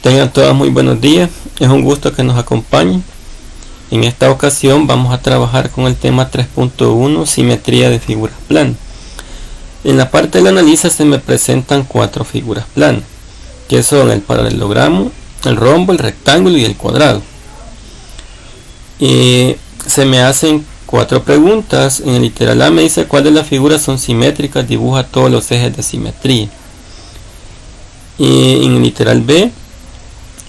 Tengan todos muy buenos días, es un gusto que nos acompañen. En esta ocasión vamos a trabajar con el tema 3.1, simetría de figuras planas. En la parte del análisis se me presentan 4 figuras planas, que son el paralelogramo, el rombo, el rectángulo y el cuadrado. Se me hacen 4 preguntas. En el literal A me dice cuál de las figuras son simétricas, dibuja todos los ejes de simetría. En el literal B,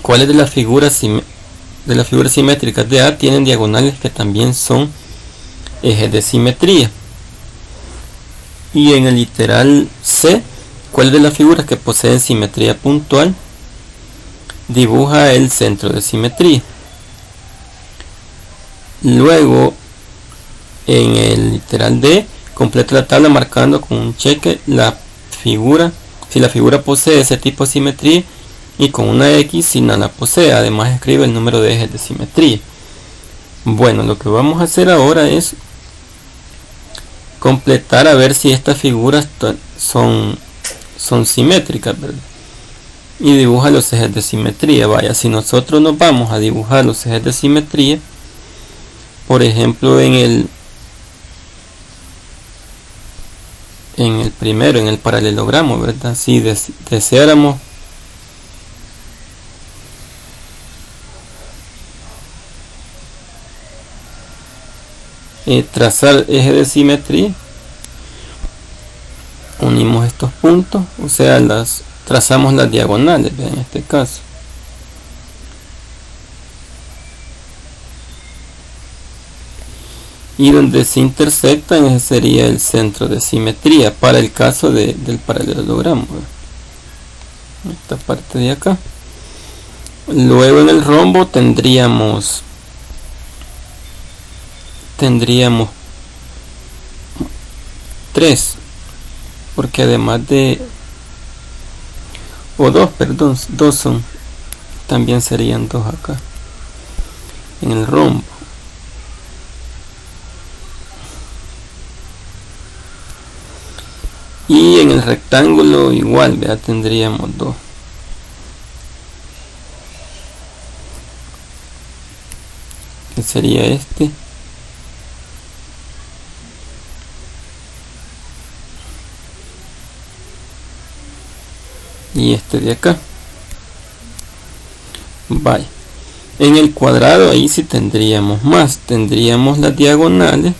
cuáles de las figuras simétricas de A tienen diagonales que también son ejes de simetría. Y en el literal C, cuáles de las figuras que poseen simetría puntual, dibuja el centro de simetría. Luego en el literal D, completa la tabla marcando con un cheque si la figura posee ese tipo de simetría, y con una X si no la posee. Además escribe el número de ejes de simetría. Bueno, lo que vamos a hacer ahora es completar a ver si estas figuras son simétricas, ¿verdad? Y dibuja los ejes de simetría. Vaya, si nosotros nos vamos a dibujar los ejes de simetría, por ejemplo en el primero, en el paralelogramo, ¿verdad? Si deseáramos trazar eje de simetría, unimos estos puntos, o sea, trazamos las diagonales, en este caso. Y donde se intersectan, ese sería el centro de simetría para el caso del paralelogramo, esta parte de acá. Luego en el rombo tendríamos 3, porque además de dos son, también serían 2 acá en el rombo. Y en el rectángulo igual, vea, tendríamos 2. Que sería este. Y este de acá. Vaya. En el cuadrado ahí sí tendríamos más. Tendríamos las diagonales.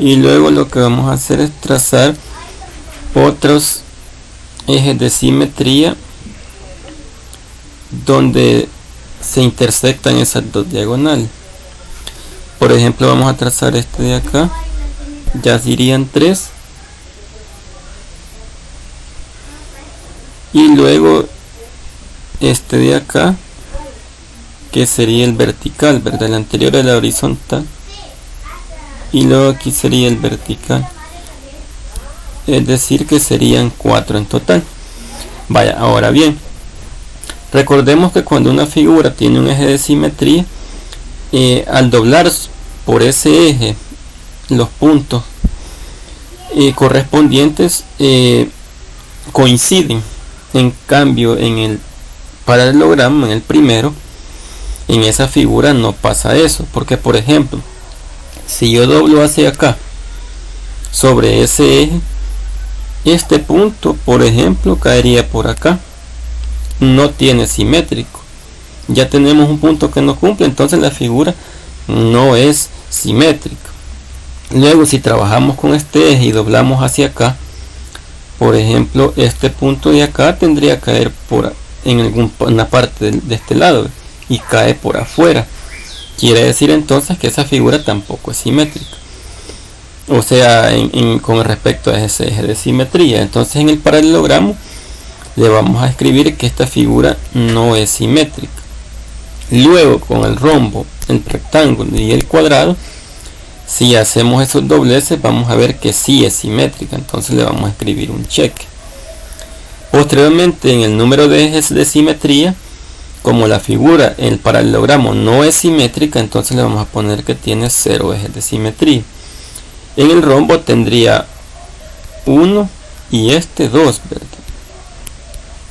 Y luego lo que vamos a hacer es trazar otros ejes de simetría donde se intersectan esas dos diagonales. Por ejemplo, vamos a trazar este de acá, ya serían 3. Y luego este de acá, que sería el vertical, ¿verdad? El anterior es la horizontal. Y luego aquí sería el vertical. Es decir que serían 4 en total. Vaya, ahora bien, recordemos que cuando una figura tiene un eje de simetría, al doblar por ese eje los puntos correspondientes coinciden. En cambio en el paralelogramo, en el primero, en esa figura no pasa eso, porque por ejemplo si yo doblo hacia acá sobre ese eje, este punto por ejemplo caería por acá, no tiene simétrico. Ya tenemos un punto que no cumple, entonces la figura no es simétrica. Luego si trabajamos con este eje y doblamos hacia acá, por ejemplo este punto de acá tendría que caer en una parte de este lado y cae por afuera. Quiere decir entonces que esa figura tampoco es simétrica, o sea, con respecto a ese eje de simetría. Entonces en el paralelogramo le vamos a escribir que esta figura no es simétrica. Luego con el rombo, el rectángulo y el cuadrado Si hacemos esos dobleces, vamos a ver que sí es simétrica, entonces le vamos a escribir un cheque. Posteriormente, en el número de ejes de simetría, como la figura, el paralelogramo no es simétrica, entonces le vamos a poner que tiene 0 ejes de simetría. En el rombo tendría 1 y 2, ¿verdad?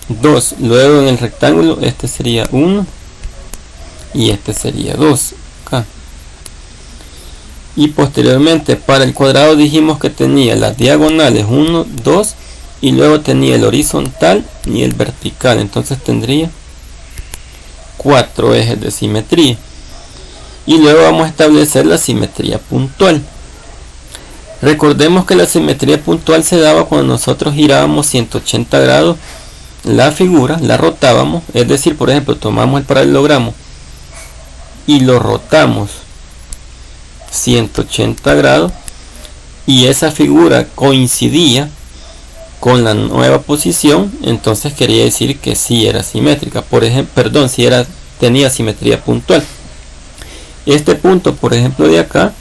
2. Luego en el rectángulo este sería 1 y este sería 2 acá. Y posteriormente para el cuadrado dijimos que tenía las diagonales 1, 2 y luego tenía el horizontal y el vertical, entonces tendría 4 ejes de simetría. Y luego vamos a establecer la simetría puntual. Recordemos que la simetría puntual se daba cuando nosotros girábamos 180 grados la figura, la rotábamos, es decir, por ejemplo, tomamos el paralelogramo y lo rotamos 180 grados y esa figura coincidía con la nueva posición, entonces quería decir que sí era simétrica. Por ejemplo, perdón, si tenía simetría puntual. Este punto, por ejemplo, de acá,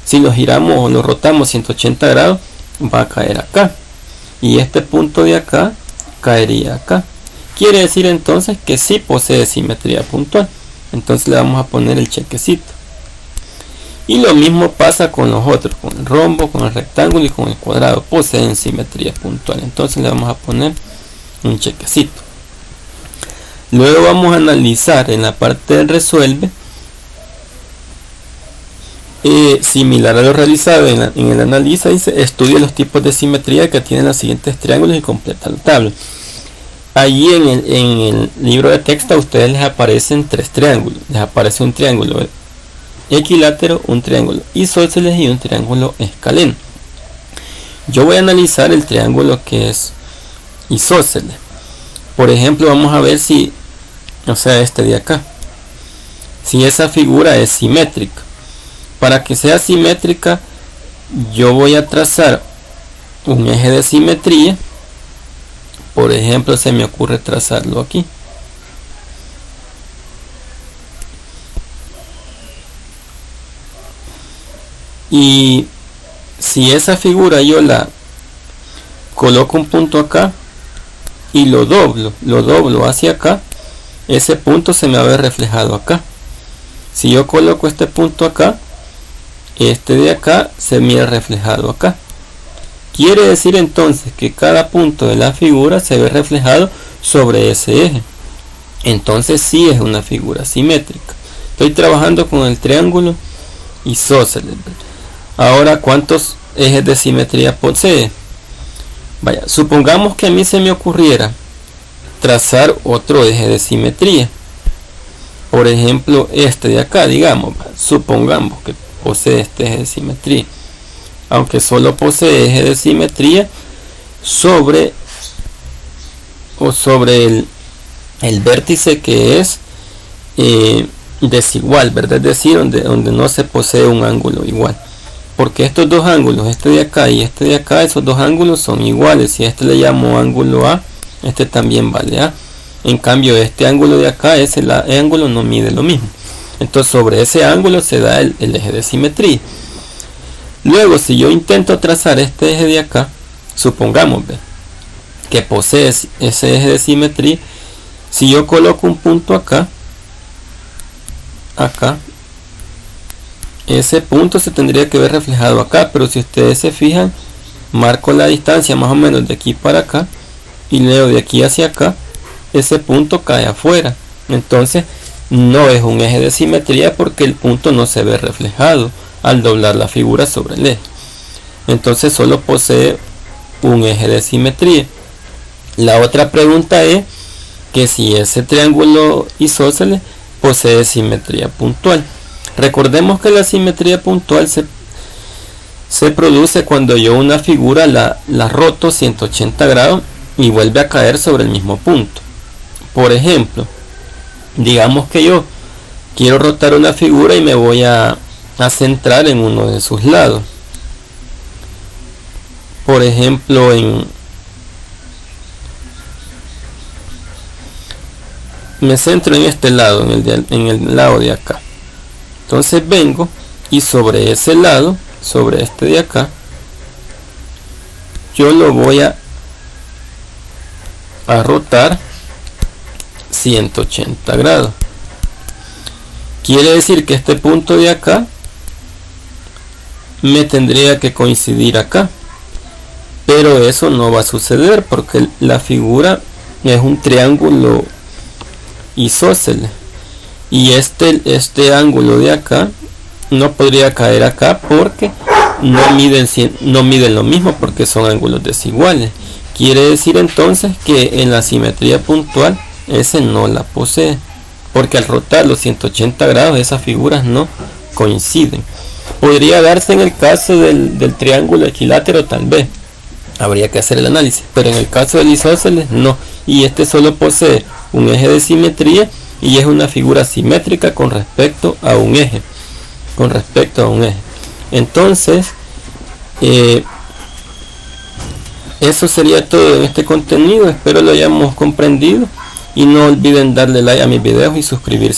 si lo giramos o lo rotamos 180 grados, va a caer acá. Y este punto de acá caería acá. Quiere decir entonces que sí posee simetría puntual. Entonces le vamos a poner el chequecito. Y lo mismo pasa con los otros, con el rombo, con el rectángulo y con el cuadrado. Poseen simetría puntual. Entonces le vamos a poner un chequecito. Luego vamos a analizar en la parte del resuelve. Similar a lo realizado en el análisis, dice estudia los tipos de simetría que tienen los siguientes triángulos y completa la tabla. Allí en el libro de texto a ustedes les aparecen 3 triángulos. Les aparece un triángulo equilátero, un triángulo isósceles y un triángulo escaleno. Yo voy a analizar el triángulo que es isósceles. Por ejemplo, vamos a ver si, o sea, este de acá, si esa figura es simétrica. Para que sea simétrica, yo voy a trazar un eje de simetría. Por ejemplo, se me ocurre trazarlo aquí. Y si esa figura yo la coloco un punto acá y lo doblo hacia acá, ese punto se me va a ver reflejado acá. Si yo coloco este punto acá, este de acá se mira reflejado acá. Quiere decir entonces que cada punto de la figura se ve reflejado sobre ese eje. Entonces sí es una figura simétrica. Estoy trabajando con el triángulo isósceles. Ahora, ¿cuántos ejes de simetría posee? Vaya, supongamos que a mí se me ocurriera trazar otro eje de simetría. Por ejemplo, este de acá, digamos, supongamos que posee este eje de simetría. Aunque solo posee eje de simetría sobre el vértice que es desigual, ¿verdad? Es decir, donde no se posee un ángulo igual. Porque estos dos ángulos, este de acá y este de acá, esos dos ángulos son iguales. Si a este le llamo ángulo A, este también vale A. En cambio, este ángulo de acá, ese ángulo no mide lo mismo. Entonces, sobre ese ángulo se da el eje de simetría. Luego, si yo intento trazar este eje de acá, supongamos que posee ese eje de simetría. Si yo coloco un punto acá, ese punto se tendría que ver reflejado acá, pero si ustedes se fijan, marco la distancia más o menos de aquí para acá y luego de aquí hacia acá, ese punto cae afuera. Entonces no es un eje de simetría porque el punto no se ve reflejado al doblar la figura sobre el eje. Entonces solo posee un eje de simetría. La otra pregunta es que si ese triángulo isósceles posee simetría puntual. Recordemos que la simetría puntual se produce cuando yo una figura la roto 180 grados y vuelve a caer sobre el mismo punto. Por ejemplo, digamos que yo quiero rotar una figura y me voy a centrar en uno de sus lados. Por ejemplo, me centro en este lado, en el lado de acá. Entonces vengo y sobre ese lado, sobre este de acá, yo lo voy a rotar 180 grados. Quiere decir que este punto de acá me tendría que coincidir acá, pero eso no va a suceder porque la figura es un triángulo isósceles y este ángulo de acá no podría caer acá porque no miden lo mismo, porque son ángulos desiguales. Quiere decir entonces que en la simetría puntual ese no la posee, porque al rotar los 180 grados esas figuras no coinciden. Podría darse en el caso del triángulo equilátero, tal vez habría que hacer el análisis, pero en el caso del isósceles no, y este solo posee un eje de simetría y es una figura simétrica con respecto a un eje. Entonces eso sería todo en este contenido. Espero lo hayamos comprendido y no olviden darle like a mis videos y suscribirse.